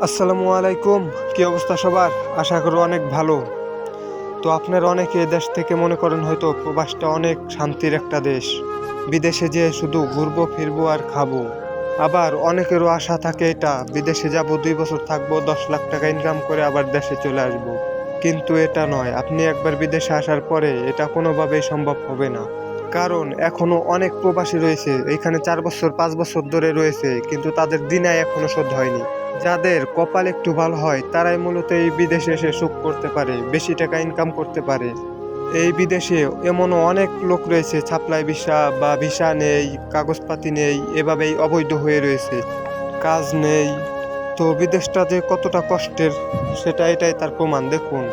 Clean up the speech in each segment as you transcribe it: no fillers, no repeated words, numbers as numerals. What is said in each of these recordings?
আসসালামু আলাইকুম। কি অবস্থা সবার? আশা করি অনেক ভালো। তো আপনারা অনেকে দেশ থেকে মনে করেন হয়তো প্রবাসটা অনেক শান্তির একটা দেশ, বিদেশে যেয়ে শুধু ঘুরবো ফিরবো আর খাবো। আবার অনেকেরও আশা থাকে এটা, বিদেশে যাব 2 বছর থাকবো, 10 লাখ টাকা ইনকাম করে আবার দেশে চলে আসবো। কিন্তু এটা নয়, আপনি একবার বিদেশে আসার পরে এটা কোনোভাবেই সম্ভব হবে না। কারণ এখনো অনেক প্রবাসী রয়েছে এখানে 4 বছর 5 বছর ধরে রয়েছে, কিন্তু তাদের দিন আয় এখনো শোধ হয়নি। যাদের কপাল একটু ভালো হয় তারাই মূলত এই বিদেশে এসে সুখ করতে পারে, বেশি টাকা ইনকাম করতে পারে। এই বিদেশে এমনও অনেক লোক রয়েছে সাপ্লাই ভিসা বা ভিসা নেই, কাগজপাতি নেই, এভাবেই অবৈধ হয়ে রয়েছে, কাজ নেই। তো বিদেশটা যে কতটা কষ্টের সেটা এটাই তার প্রমাণ। দেখুন,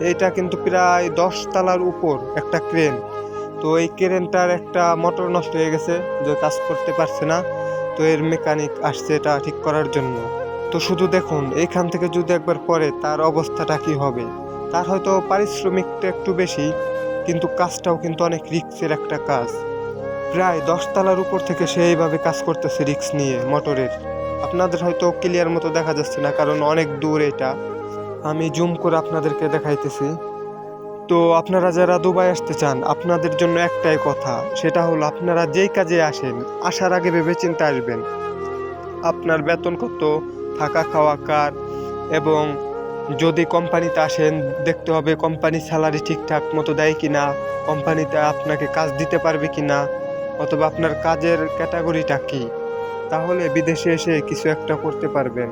এইটা কিন্তু প্রায় 10 তলার উপর একটা ক্রেন। তো এই ক্রেনটার একটা মোটর নষ্ট হয়ে গেছে, যে কাজ করতে পারছে না। তো এর মেকানিক আসছে এটা ঠিক করার জন্য। তো শুধু দেখুন, এইখান থেকে যদি একবার পড়ে তার অবস্থাটা কি হবে। তার হয়তো পারিশ্রমিকটা একটু বেশি, কিন্তু কাজটাও কিন্তু অনেক রিস্কের একটা কাজ। প্রায় 10 তলার উপর থেকে সে এইভাবে কাজ করতেছে রিস্ক নিয়ে মোটরের। আপনাদের হয়তো ক্লিয়ার মতো দেখা যাচ্ছে না, কারণ অনেক দূর এটা। আমি জুম করে আপনাদেরকে দেখাইতেছি। তো আপনারা যারা দুবাই আসতে চান, আপনাদের জন্য একটাই কথা, সেটা হলো আপনারা যেই কাজে আসেন, আসার আগে ভেবেচিন্তে আসবেন। আপনার বেতন কত, থাকা খাওয়া কার, এবং যদি কোম্পানিতে আসেন দেখতে হবে কোম্পানি স্যালারি ঠিকঠাক মতো দেয় কিনা, কোম্পানিতে আপনাকে কাজ দিতে পারবে কিনা, অথবা আপনার কাজের ক্যাটাগরিটা কি। তাহলে বিদেশে এসে কিছু একটা করতে পারবেন।